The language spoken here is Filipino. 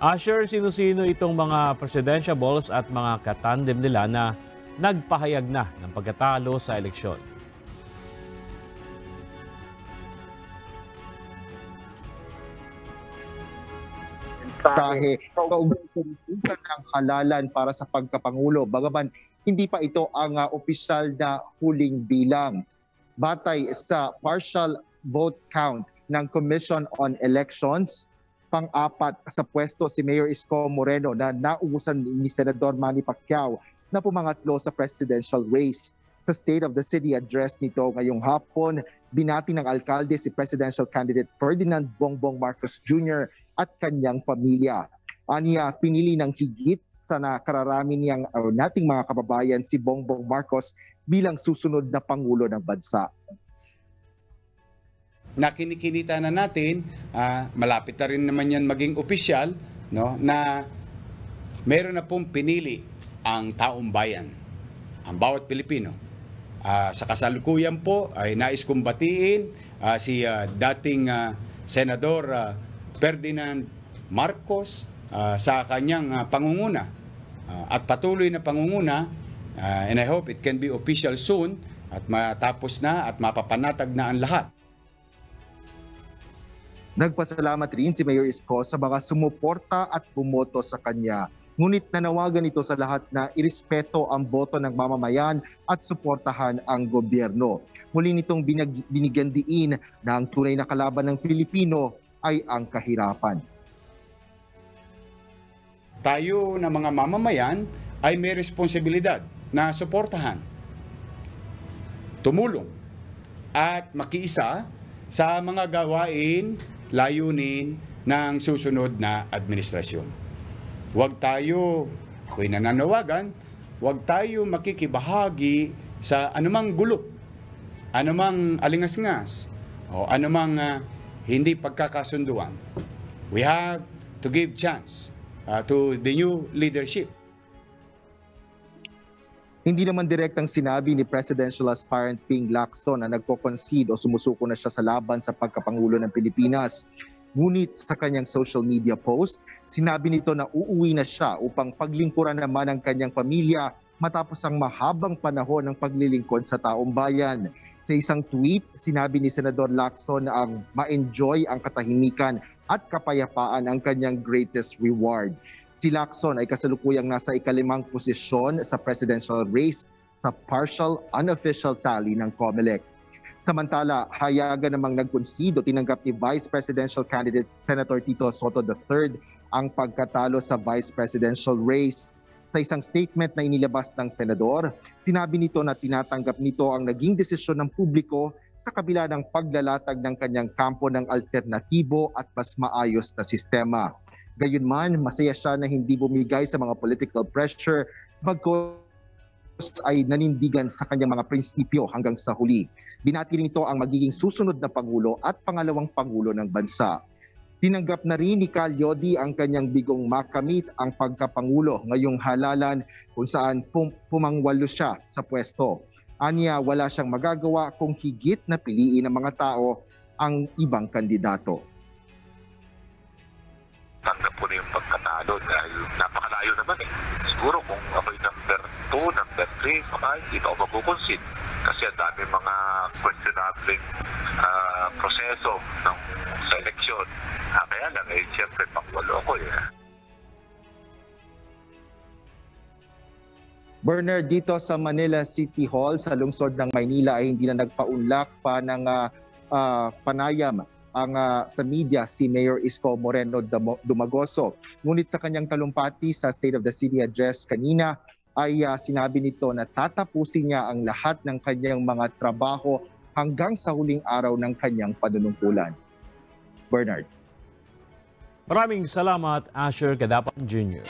Asher, sino-sino itong mga presidentiables at mga katandem nila na nagpahayag na ng pagkatalo sa eleksyon? Mensahe kaugnay ng halalan para sa pagkapangulo. Bagaman hindi pa ito ang opisyal na huling bilang. Batay sa partial vote count ng Commission on Elections, pang-apat sa pwesto si Mayor Isko Moreno na naubusan ni Senador Manny Pacquiao na pumangatlo sa presidential race. Sa State of the City address nito ngayong hapon, binati ng alkalde si presidential candidate Ferdinand Bongbong Marcos Jr. at kanyang pamilya. Aniya, pinili ng higit sa nakararami niyang nating mga kababayan si Bongbong Marcos bilang susunod na Pangulo ng bansa. Nakinikinita na natin, malapit na rin naman yan maging opisyal, no, na meron na pong pinili ang taong bayan, ang bawat Pilipino. Sa kasalukuyan po ay nais kong batiin si dating Senador Ferdinand Marcos sa kanyang pangunguna at patuloy na pangunguna, and I hope it can be official soon at matapos na at mapapanatag na ang lahat. Nagpasalamat rin si Mayor Isko sa mga sumuporta at bumoto sa kanya. Ngunit nanawagan ito sa lahat na irespeto ang boto ng mamamayan at suportahan ang gobyerno. Muli nitong binigyan diin na ang tunay na kalaban ng Pilipino ay ang kahirapan. Tayo na mga mamamayan ay may responsibilidad na suportahan, tumulong at makiisa sa mga gawain, layunin ng susunod na administrasyon. Huwag tayo, ako'y nananawagan, huwag tayo makikibahagi sa anumang gulo, anumang alingas-ngas, o anumang hindi pagkakasunduan. We have to give chance to the new leadership. Hindi naman direktang sinabi ni Presidential Aspirant Ping Lacson na nagko-concede o sumusuko na siya sa laban sa pagkapangulo ng Pilipinas. Ngunit sa kanyang social media post, sinabi nito na uuwi na siya upang paglingkuran naman ang kanyang pamilya matapos ang mahabang panahon ng paglilingkod sa taong bayan. Sa isang tweet, sinabi ni Senador Lacson na ang ma-enjoy ang katahimikan at kapayapaan ang kanyang greatest reward. Si Lacson ay kasalukuyang nasa ika-5 posisyon sa presidential race sa partial unofficial tally ng COMELEC. Samantala, hayagan namang nag-concede o tinanggap ni Vice Presidential candidate Senator Tito Sotto III ang pagkatalo sa vice presidential race. Sa isang statement na inilabas ng senador, sinabi nito na tinatanggap nito ang naging desisyon ng publiko sa kabila ng paglalatag ng kanyang kampo ng alternatibo at mas maayos na sistema. Gayunman, masaya siya na hindi bumigay sa mga political pressure, bagkus ay nanindigan sa kanyang mga prinsipyo hanggang sa huli. Binati rin ito ang magiging susunod na Pangulo at pangalawang Pangulo ng bansa. Tinanggap na rin ni Cal Yodi ang kanyang bigong makamit ang pagkapangulo ngayong halalan kung saan pumangwalo siya sa pwesto. Aniya, wala siyang magagawa kung higit na piliin ng mga tao ang ibang kandidato. Tanggap ko na yung pagkatalo dahil napakalayo naman eh. Siguro kung ako'y number 2, number 3, baka hindi ako magkukonsid. Kasi ang dami mga questionable proseso ng sa eleksyon. Kaya lang eh, siyempre pangwalo ako eh. Bernard, dito sa Manila City Hall sa lungsod ng Maynila ay hindi na nagpaunlak pa ng panayam ang sa media si Mayor Isko Moreno Dumagoso. Ngunit sa kanyang talumpati sa State of the City address kanina ay sinabi nito na tatapusin niya ang lahat ng kanyang mga trabaho hanggang sa huling araw ng kanyang panunungkulan. Bernard. Maraming salamat, Asher Cadapan Jr.